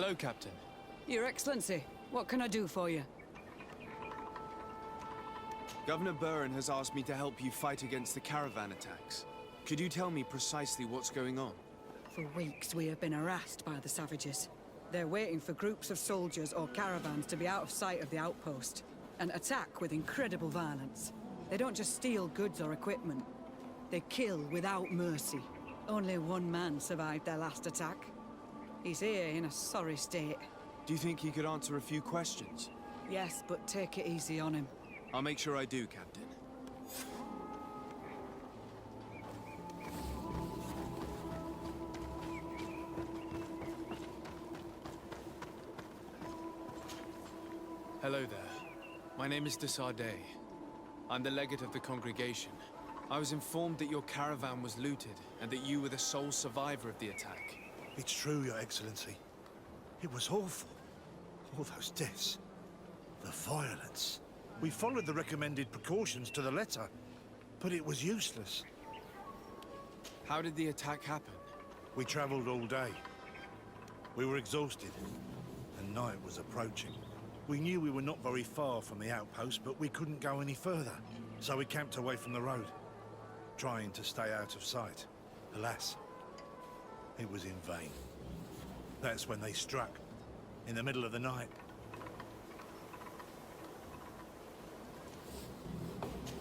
Hello, Captain. Your Excellency, what can I do for you? Governor Buren has asked me to help you fight against the caravan attacks. Could you tell me precisely what's going on? For weeks we have been harassed by the savages. They're waiting for groups of soldiers or caravans to be out of sight of the outpost and attack with incredible violence. They don't just steal goods or equipment. They kill without mercy. Only one man survived their last attack. He's here in a sorry state. Do you think he could answer a few questions? Yes, but take it easy on him. I'll make sure I do, Captain. Hello there. My name is de Sardet. I'm the legate of the congregation. I was informed that your caravan was looted and that you were the sole survivor of the attack. It's true, Your Excellency. It was awful. All those deaths. The violence. We followed the recommended precautions to the letter, but it was useless. How did the attack happen? We traveled all day. We were exhausted, and night was approaching. We knew we were not very far from the outpost, but we couldn't go any further. So we camped away from the road, trying to stay out of sight. Alas, it was in vain. That's when they struck, in the middle of the night.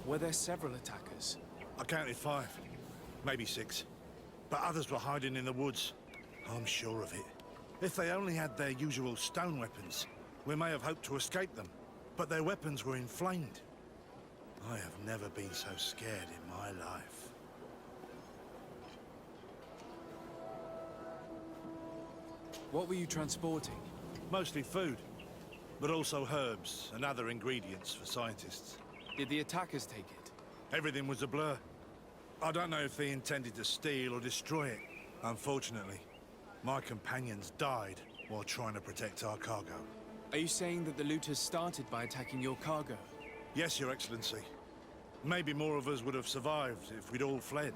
Were there several attackers? I counted 5, maybe 6. But others were hiding in the woods. I'm sure of it. If they only had their usual stone weapons, we may have hoped to escape them. But their weapons were inflamed. I have never been so scared in my life. What were you transporting? Mostly food, but also herbs and other ingredients for scientists. Did the attackers take it? Everything was a blur. I don't know if they intended to steal or destroy it. Unfortunately, my companions died while trying to protect our cargo. Are you saying that the looters started by attacking your cargo? Yes, Your Excellency. Maybe more of us would have survived if we'd all fled.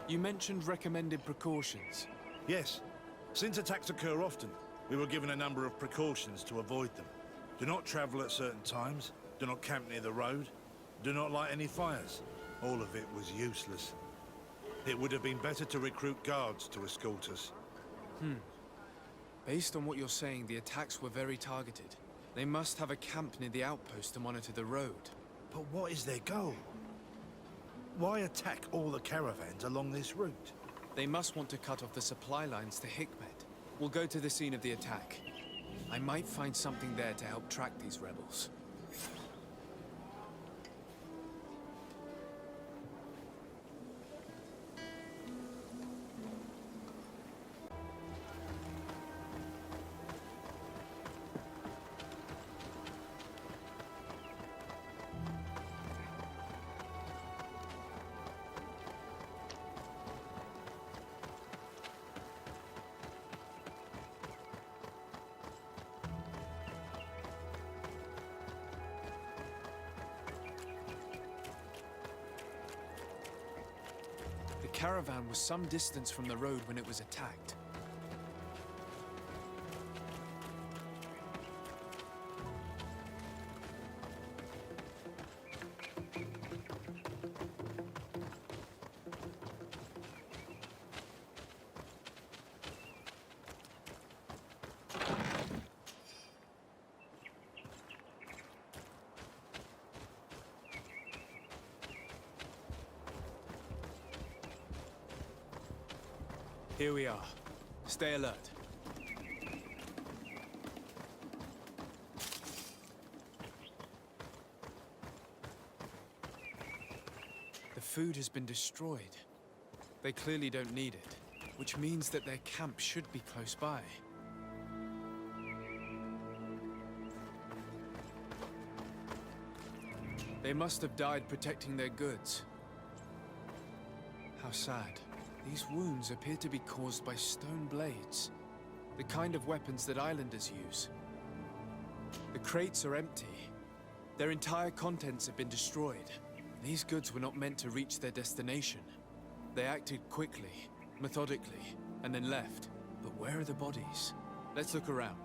You mentioned recommended precautions. Yes. Since attacks occur often, we were given a number of precautions to avoid them. Do not travel at certain times, do not camp near the road, do not light any fires. All of it was useless. It would have been better to recruit guards to escort us. Based on what you're saying, the attacks were very targeted. They must have a camp near the outpost to monitor the road. But what is their goal? Why attack all the caravans along this route? They must want to cut off the supply lines to Hikmet. We'll go to the scene of the attack. I might find something there to help track these rebels. The caravan was some distance from the road when it was attacked. Here we are. Stay alert. The food has been destroyed. They clearly don't need it, which means that their camp should be close by. They must have died protecting their goods. How sad. These wounds appear to be caused by stone blades, the kind of weapons that islanders use. The crates are empty. Their entire contents have been destroyed. These goods were not meant to reach their destination. They acted quickly, methodically, and then left. But where are the bodies? Let's look around.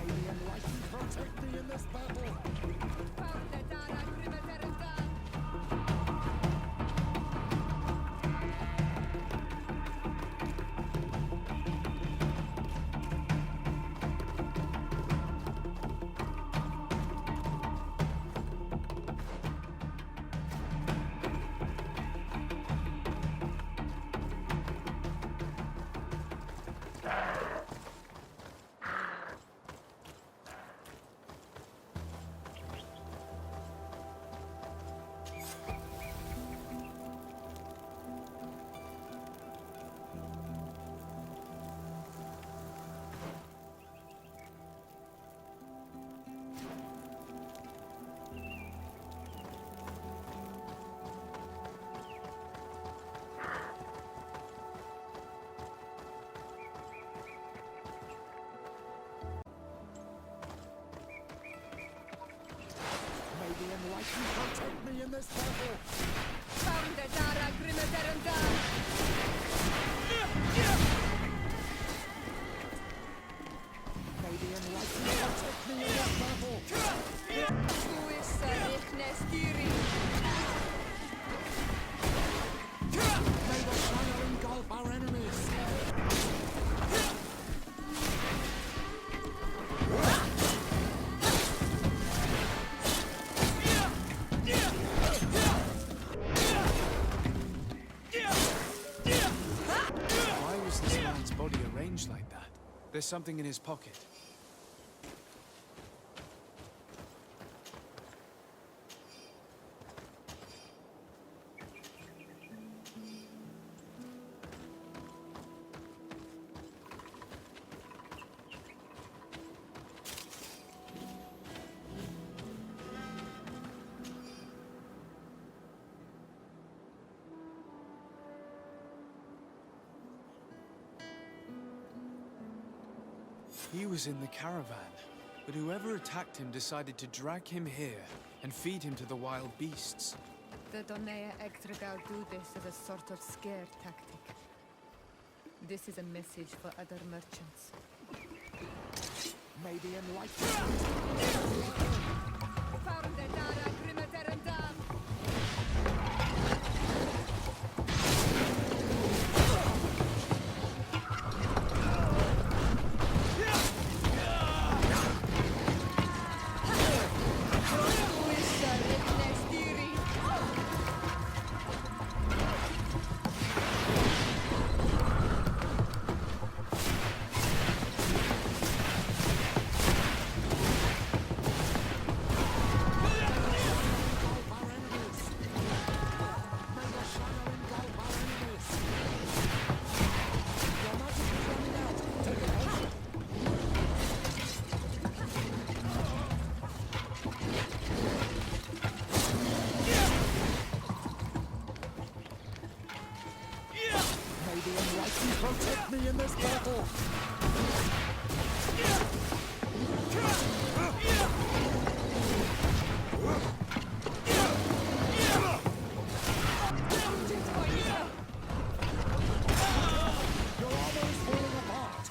The enlightened protect me in this battle! May the enlightened protect me in this battle! May the shadow engulf our enemies! Like that. There's something in his pocket. He was in the caravan, but whoever attacked him decided to drag him here and feed him to the wild beasts. The Donea Ektragal do this as a sort of scare tactic. This is a message for other merchants. May the enlightened... protect me in this battle! You're almost falling apart!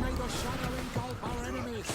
May the shadow engulf our enemies!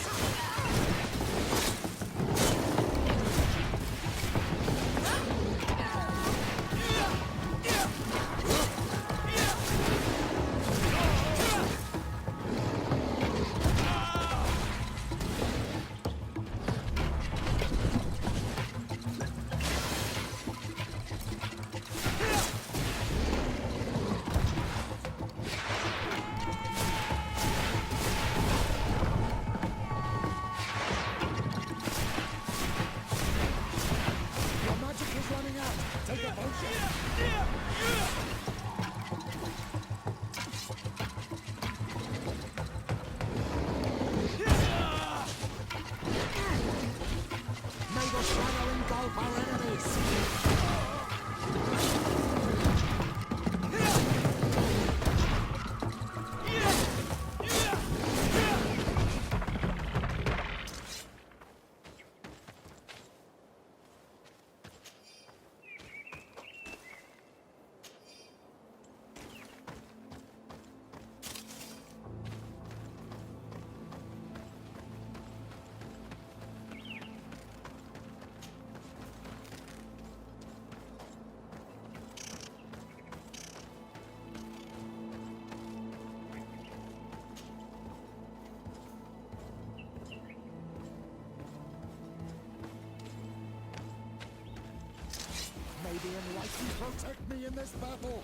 Almighty protect me in this battle!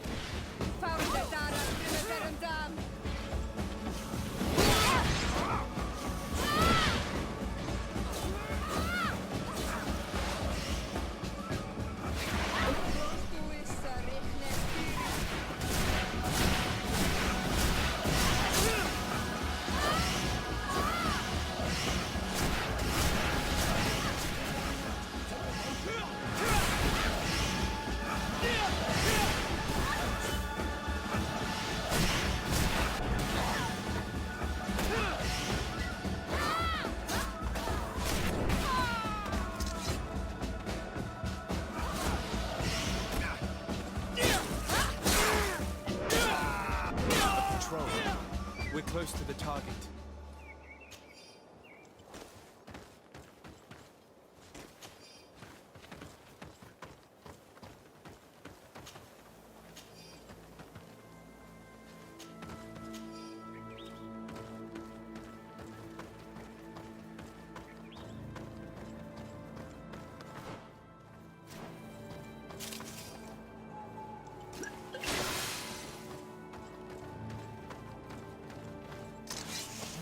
Found the Dara Primiferendam! We're close to the target.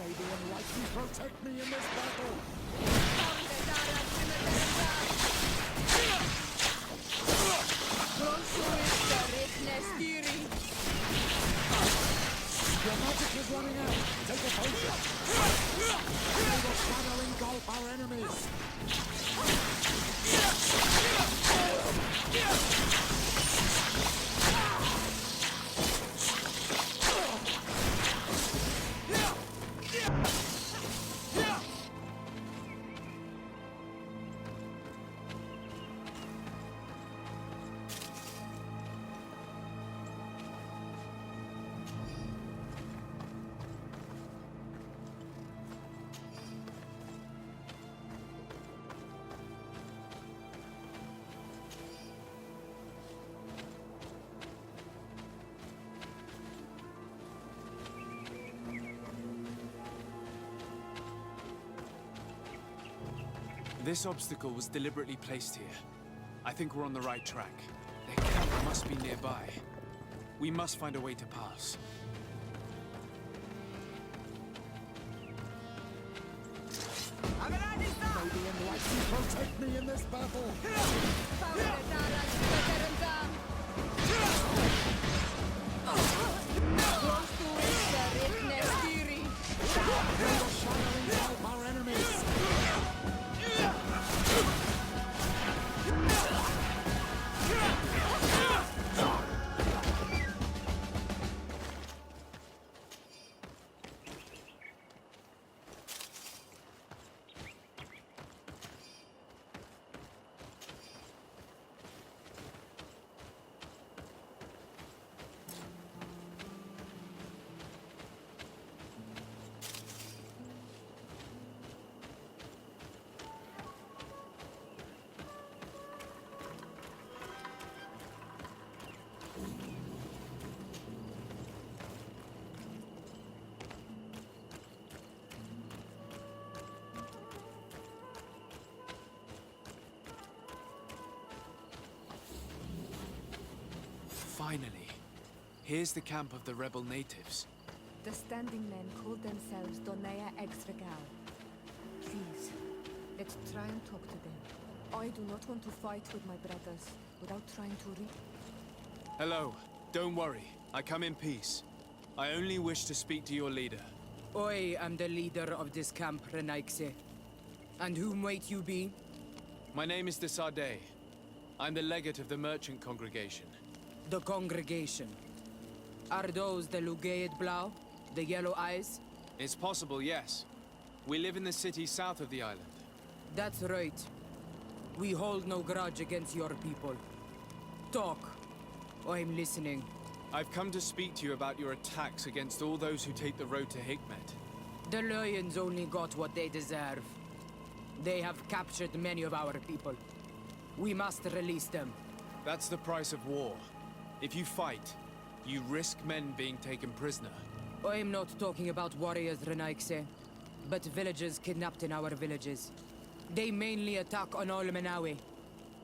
May the Almighty protect me in this battle! Found the Dara Primiferendam! Bronsuista Riknestiri! Your magic is running out! Take a potion! May the shadow engulf our enemies! This obstacle was deliberately placed here. I think we're on the right track. Their camp must be nearby. We must find a way to pass. May the Almighty protect me in this battle! Found the Dara Primiferendam! Bronsuista Riknestiri! May the shadow engulf our enemies! Finally. Here's the camp of the rebel natives. The standing men call themselves Donea Exregal. Please, let's try and talk to them. I do not want to fight with my brothers without trying to Hello. Don't worry. I come in peace. I only wish to speak to your leader. I am the leader of this camp, Renaikse. And who might you be? My name is Desade. I'm the legate of the merchant congregation. The congregation. Are those the Lugaid Blau? The yellow eyes? It's possible, yes. We live in the city south of the island. That's right. We hold no grudge against your people. Talk. I'm listening. I've come to speak to you about your attacks against all those who take the road to Hikmet. The Lions only got what they deserve. They have captured many of our people. We must release them. That's the price of war. If you fight, you risk men being taken prisoner. I'm not talking about warriors, Renaikse, but villagers kidnapped in our villages. They mainly attack on Olmenawi.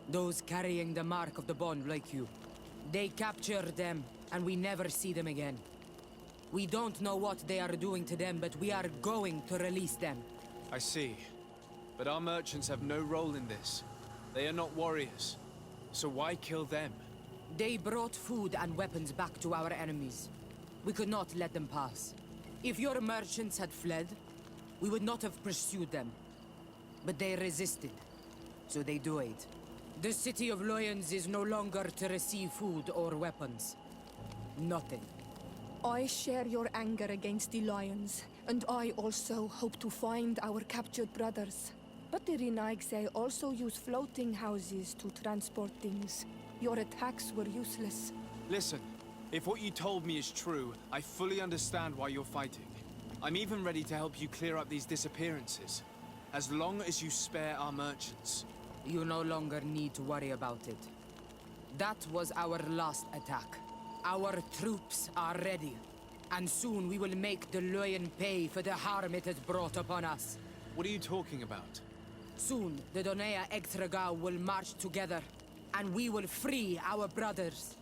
Those carrying the mark of the bond like you. They capture them, and we never see them again. We don't know what they are doing to them, but we are going to release them. I see. But our merchants have no role in this. They are not warriors. So why kill them? They brought food and weapons back to our enemies. We could not let them pass. If your merchants had fled, we would not have pursued them. But they resisted, so they died. The city of Loyans is no longer to receive food or weapons. Nothing. I share your anger against the Lions, and I also hope to find our captured brothers. But the Rinaigse also use floating houses to transport things. Your attacks were useless. Listen, if what you told me is true, I fully understand why you're fighting. I'm even ready to help you clear up these disappearances. As long as you spare our merchants. You no longer need to worry about it. That was our last attack. Our troops are ready. And soon we will make the Loyan pay for the harm it has brought upon us. What are you talking about? Soon, the Donea Extragao will march together, and we will free our brothers.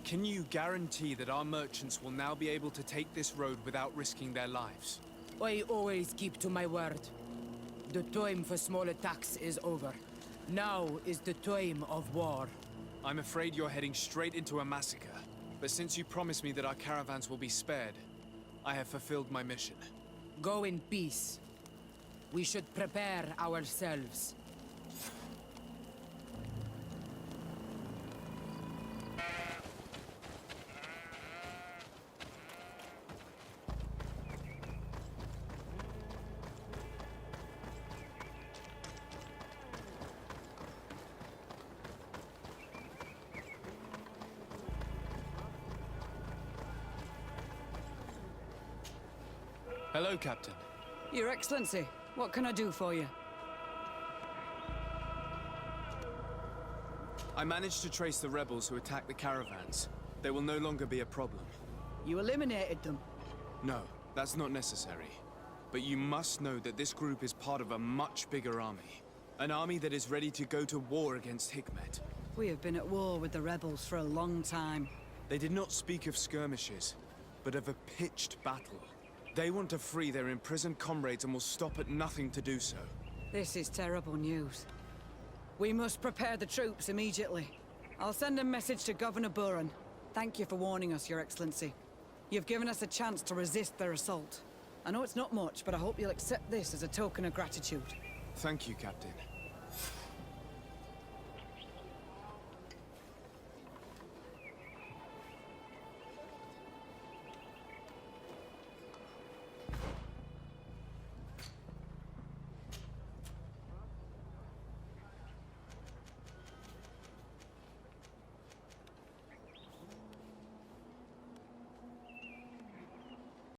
Can you guarantee that our merchants will now be able to take this road without risking their lives? I always keep to my word. The time for small attacks is over. Now is the time of war. I'm afraid you're heading straight into a massacre. But since you promised me that our caravans will be spared, I have fulfilled my mission. Go in peace. We should prepare ourselves. Hello, Captain. Your Excellency, what can I do for you? I managed to trace the rebels who attacked the caravans. They will no longer be a problem. You eliminated them. No, that's not necessary. But you must know that this group is part of a much bigger army. An army that is ready to go to war against Hikmet. We have been at war with the rebels for a long time. They did not speak of skirmishes, but of a pitched battle. They want to free their imprisoned comrades and will stop at nothing to do so. This is terrible news. We must prepare the troops immediately. I'll send a message to Governor Buran. Thank you for warning us, Your Excellency. You've given us a chance to resist their assault. I know it's not much, but I hope you'll accept this as a token of gratitude. Thank you, Captain.